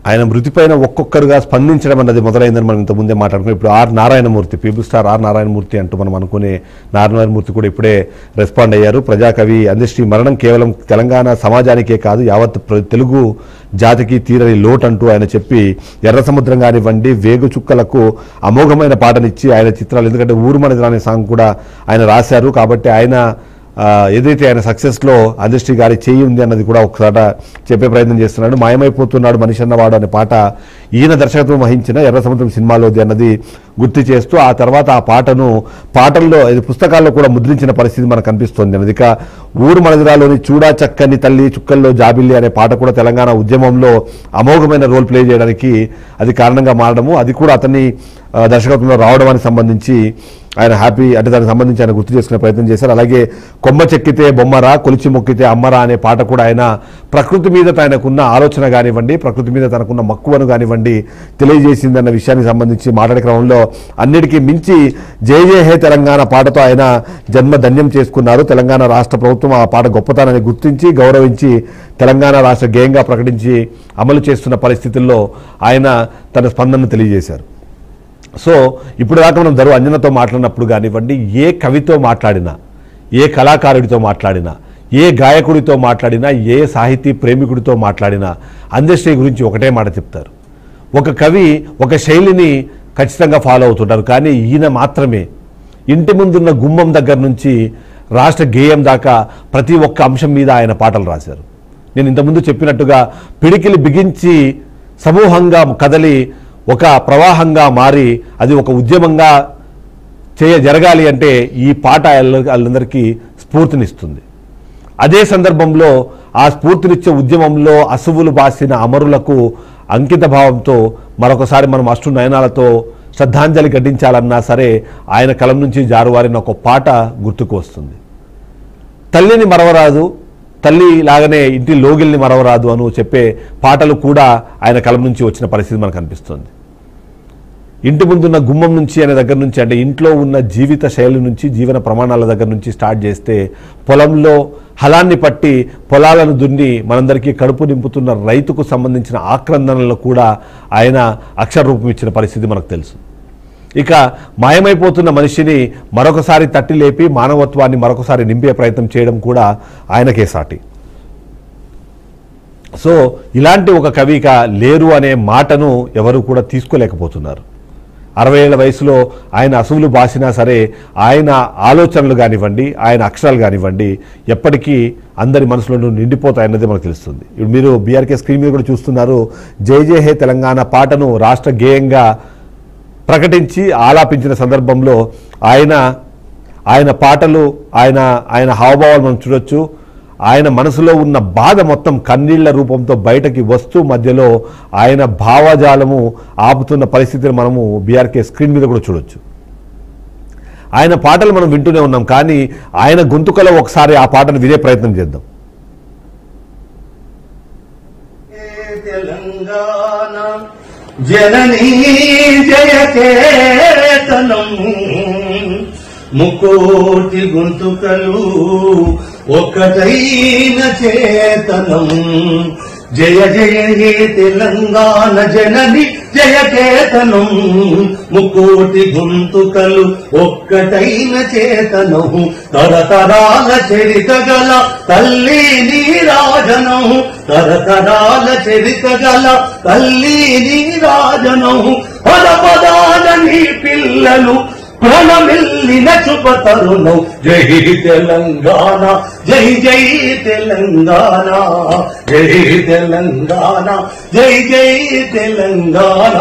ఆయన మృతిపైన ఒక్కొక్కరుగా స్పందించడం అన్నది మొదలైందని మనం ఇంతకుముందే మాట్లాడుకున్నాం. ఇప్పుడు R Narayanamurthy, people star R Narayanamurthy అంటూ మనం అనుకునే నారాయణమూర్తి కూడా ఇప్పుడే రెస్పాండ్ అయ్యారు. ప్రజాకవి అందశ్రీ మరణం కేవలం తెలంగాణ సమాజానికే కాదు యావత్ తెలుగు జాతికి తీరని లోటు అంటూ ఆయన చెప్పి ఎర్ర సముద్రం కానివ్వండి, వేగు చుక్కలకు అమోఘమైన పాటనిచ్చి ఆయన చిత్రాలు, ఎందుకంటే ఊరు మనది అనే సాంగ్ కూడా ఆయన రాశారు. కాబట్టి ఆయన ఏదైతే ఆయన సక్సెస్లో అందశ్రీ గారి చేయి ఉంది అన్నది కూడా ఒకసారి చెప్పే ప్రయత్నం చేస్తున్నాడు. మాయమైపోతున్నాడు మనిషి అన్నవాడు అనే పాట ఈయన దర్శకత్వం వహించిన ఎర్ర సముద్రం సినిమాలోది అన్నది గుర్తు చేస్తూ ఆ తర్వాత ఆ పాటను పాటల్లో పుస్తకాల్లో కూడా ముద్రించిన పరిస్థితి మనకు కనిపిస్తోంది అన్నది. ఇక ఊరు మనదిరాలోని చూడా చక్కని తల్లి చుక్కల్లో జాబిల్లి అనే పాట కూడా తెలంగాణ ఉద్యమంలో అమోఘమైన రోల్ ప్లే చేయడానికి అది కారణంగా మారడము, అది కూడా అతన్ని దర్శకత్వంలో రావడానికి సంబంధించి ఆయన హ్యాపీ అంటే దానికి సంబంధించి ఆయన గుర్తు చేసుకునే ప్రయత్నం చేశారు. అలాగే కొమ్మ చెక్కితే బొమ్మరా, కొలిచి మొక్కితే అమ్మరా అనే పాట కూడా ఆయన ప్రకృతి మీద తనకున్న ఆలోచన కానివ్వండి, ప్రకృతి మీద తనకున్న మక్కువను కానివ్వండి తెలియజేసిందన్న విషయానికి సంబంధించి మాట్లాడే క్రమంలో అన్నిటికీ మించి జై జై హే తెలంగాణ పాటతో ఆయన జన్మ ధన్యం చేసుకున్నారు. తెలంగాణ రాష్ట్ర ప్రభుత్వం ఆ పాట గొప్పతనాన్ని గుర్తించి గౌరవించి తెలంగాణ రాష్ట్ర గేయంగా ప్రకటించి అమలు చేస్తున్న పరిస్థితుల్లో ఆయన తన స్పందనను తెలియజేశారు. సో ఇప్పుడు దాకా మనం దరు అంజనతో మాట్లాడినప్పుడు కానివ్వండి, ఏ కవితో మాట్లాడినా, ఏ కళాకారుడితో మాట్లాడినా, ఏ గాయకుడితో మాట్లాడినా, ఏ సాహితీ ప్రేమికుడితో మాట్లాడినా అందశ్రీ గురించి ఒకటే మాట చెప్తారు. ఒక కవి ఒక శైలిని ఖచ్చితంగా ఫాలో అవుతుంటారు, కానీ ఈయన మాత్రమే ఇంటి ముందున్న గుమ్మం దగ్గర నుంచి రాష్ట్ర గేయం దాకా ప్రతి ఒక్క అంశం మీద ఆయన పాటలు రాశారు. నేను ఇంతకుముందు చెప్పినట్టుగా పిడికిలి బిగించి సమూహంగా కదలి ఒక ప్రవాహంగా మారి అది ఒక ఉద్యమంగా జరగాలి అంటే ఈ పాట వాళ్ళందరికీ స్ఫూర్తినిస్తుంది. అదే సందర్భంలో ఆ స్ఫూర్తినిచ్చే ఉద్యమంలో అసువులు బాసిన అమరులకు అంకిత భావంతో మరొకసారి మనం అష్టు నయనాలతో శ్రద్ధాంజలి ఘటించాలన్నా సరే ఆయన కలం నుంచి జారువారిన ఒక పాట గుర్తుకు వస్తుంది. తల్లిని మరవరాదు, తల్లి లాగానే ఇంటి లోగిల్ని మరవరాదు అని చెప్పే పాటలు కూడా ఆయన కలం నుంచి వచ్చిన పరిస్థితి మనకు కనిపిస్తుంది. ఇంటి ముందున్న గుమ్మం నుంచి అనే దగ్గర నుంచి, అంటే ఇంట్లో ఉన్న జీవిత శైలి నుంచి, జీవన ప్రమాణాల దగ్గర నుంచి స్టార్ట్ చేస్తే పొలంలో హలాన్ని పట్టి పొలాలను దున్ని మనందరికీ కడుపు నింపుతున్న రైతుకు సంబంధించిన ఆక్రందనలు కూడా ఆయన అక్షర రూపం ఇచ్చిన పరిస్థితి మనకు తెలుసు. ఇక మాయమైపోతున్న మనిషిని మరొకసారి తట్టి లేపి మానవత్వాన్ని మరొకసారి నింపే ప్రయత్నం చేయడం కూడా ఆయనకే సాటి. సో ఇలాంటి ఒక కవిక లేరు అనే మాటను ఎవరు కూడా తీసుకోలేకపోతున్నారు. 60 ఏళ్ల వయసులో ఆయన అసువులు బాసినా సరే ఆయన ఆలోచనలు కానివ్వండి, ఆయన అక్షరాలు కానివ్వండి ఎప్పటికీ అందరి మనసులో నిండిపోతాయన్నది మనకు తెలుస్తుంది. ఇప్పుడు మీరు బీఆర్కే స్క్రీన్ మీద కూడా చూస్తున్నారు. జై జై హే తెలంగాణ పాటను రాష్ట్ర గేయంగా ప్రకటించి ఆలాపించిన సందర్భంలో ఆయన పాటలు, ఆయన హావభావాలు మనం చూడొచ్చు. ఆయన మనసులో ఉన్న బాధ మొత్తం కన్నీళ్ల రూపంతో బయటకి వస్తూ మధ్యలో ఆయన భావజాలము ఆపుతున్న పరిస్థితిని మనము బీఆర్కే స్క్రీన్ మీద కూడా చూడొచ్చు. ఆయన పాటలు మనం వింటూనే ఉన్నాం, కానీ ఆయన గొంతుకలో ఒకసారి ఆ పాటను వినే ప్రయత్నం చేద్దాం. జననీ జయకేతనం ముకోటి గొంతుకలు ఒక్కటైన చేతనం. జయ జయ హే తెలంగాణ జనని జయకేతనం ముకోటి గొంతుకలు ఒక్కటైన చేతనం. తరతరాల చరిత గల తల్లి నీరాజనం, తరతరాల చరిత గల తల్లి నీరాజనం. పద పదాల నీ పిల్లలు ప్రణమిల్లిన శుభ తరుణం. జై తెలంగాణ, జై జై తెలంగాణ, జై తెలంగాణ, జై జై తెలంగాణ.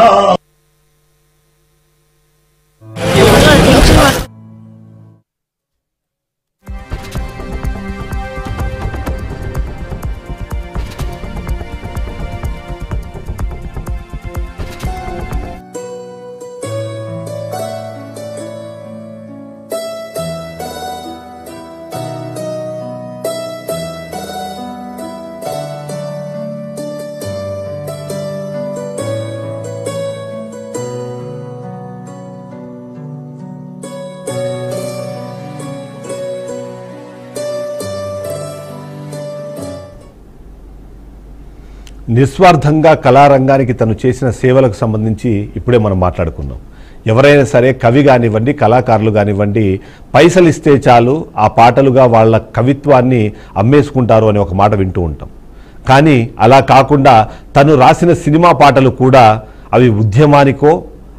నిస్వార్థంగా కళారంగానికి తను చేసిన సేవలకు సంబంధించి ఇప్పుడే మనం మాట్లాడుకున్నాం. ఎవరైనా సరే కవి కానివ్వండి, కళాకారులు కానివ్వండి, పైసలు ఇస్తే చాలు ఆ పాటలుగా వాళ్ళ కవిత్వాన్ని అమ్మేసుకుంటారు అనే ఒక మాట వింటూ ఉంటాం. కానీ అలా కాకుండా తను రాసిన సినిమా పాటలు కూడా అవి ఉద్యమానికో,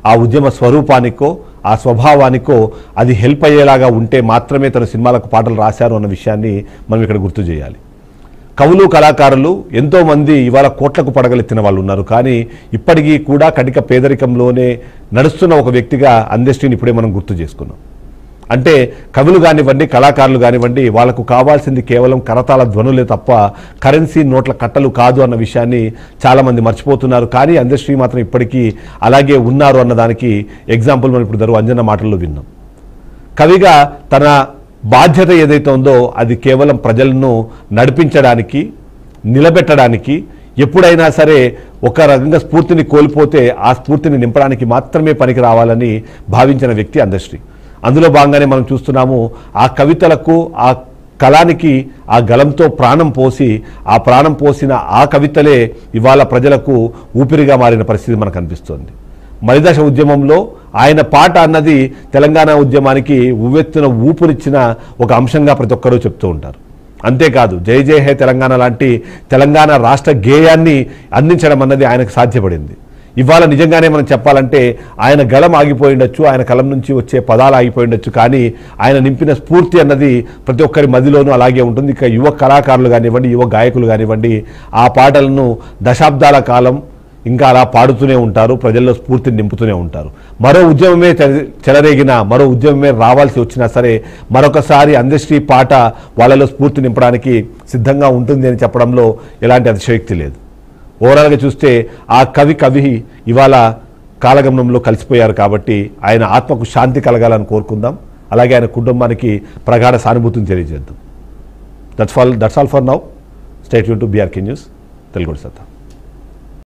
ఆ ఉద్యమ స్వరూపానికో, ఆ స్వభావానికో అది హెల్ప్ అయ్యేలాగా ఉంటే మాత్రమే తన సినిమాలకు పాటలు రాశారు అన్న విషయాన్ని మనం ఇక్కడ గుర్తు చేయాలి. కవులు, కళాకారులు ఎంతోమంది ఇవాళ కోట్లకు పడగలెత్తిన వాళ్ళు ఉన్నారు. కానీ ఇప్పటికీ కూడా కటిక పేదరికంలోనే నడుస్తున్న ఒక వ్యక్తిగా అందెశ్రీని ఇప్పుడే మనం గుర్తు చేసుకున్నాం. అంటే కవులు కానివ్వండి, కళాకారులు కానివ్వండి, వాళ్ళకు కావాల్సింది కేవలం కరతాళ ధ్వనులే తప్ప కరెన్సీ నోట్ల కట్టలు కాదు అన్న విషయాన్ని చాలామంది మర్చిపోతున్నారు. కానీ అందెశ్రీ మాత్రం ఇప్పటికీ అలాగే ఉన్నారు అన్నదానికి ఎగ్జాంపుల్ మనం ఇప్పుడు అంజన్న మాటల్లో విన్నాం. కవిగా తన బాధ్యత ఏదైతే ఉందో అది కేవలం ప్రజలను నడిపించడానికి, నిలబెట్టడానికి, ఎప్పుడైనా సరే ఒక రకంగా స్ఫూర్తిని కోల్పోతే ఆ స్ఫూర్తిని నింపడానికి మాత్రమే పనికి రావాలని భావించిన వ్యక్తి అందెశ్రీ. అందులో భాగంగానే మనం చూస్తున్నాము ఆ కవితలకు, ఆ కళానికి ఆ గలంతో ప్రాణం పోసి, ఆ ప్రాణం పోసిన ఆ కవితలే ఇవాళ ప్రజలకు ఊపిరిగా మారిన పరిస్థితి మనకు కనిపిస్తోంది. మలిదశ ఉద్యమంలో ఆయన పాట అన్నది తెలంగాణ ఉద్యమానికి ఉవ్వెత్తున ఊపునిచ్చిన ఒక అంశంగా ప్రతి ఒక్కరూ చెప్తూ ఉంటారు. అంతేకాదు జై జై హే తెలంగాణ లాంటి తెలంగాణ రాష్ట్ర గేయాన్ని అందించడం అన్నది ఆయనకు సాధ్యపడింది. ఇవాళ నిజంగానే మనం చెప్పాలంటే ఆయన గళం ఆగిపోయి ఉండొచ్చు, ఆయన కలం నుంచి వచ్చే పదాలు ఆగిపోయి ఉండొచ్చు, కానీ ఆయన నింపిన స్ఫూర్తి అన్నది ప్రతి ఒక్కరి మదిలోనూ అలాగే ఉంటుంది. ఇక యువ కళాకారులు కానివ్వండి, యువ గాయకులు కానివ్వండి, ఆ పాటలను దశాబ్దాల కాలం ఇంకా అలా పాడుతూనే ఉంటారు, ప్రజల్లో స్ఫూర్తిని నింపుతూనే ఉంటారు. మరో ఉద్యమమే చెలరేగినా, మరో ఉద్యమమే రావాల్సి వచ్చినా సరే మరొకసారి అందెశ్రీ పాట వాళ్ళలో స్ఫూర్తి నింపడానికి సిద్ధంగా ఉంటుంది అని చెప్పడంలో ఎలాంటి అతిశయోక్తి లేదు. ఓవరాల్గా చూస్తే ఆ కవి ఇవాళ కాలగమనంలో కలిసిపోయారు. కాబట్టి ఆయన ఆత్మకు శాంతి కలగాలని కోరుకుందాం. అలాగే ఆయన కుటుంబానికి ప్రగాఢ సానుభూతిని తెలియజేద్దాం. That's all for now. Stay tuned to BRK news Telugu సత్తా.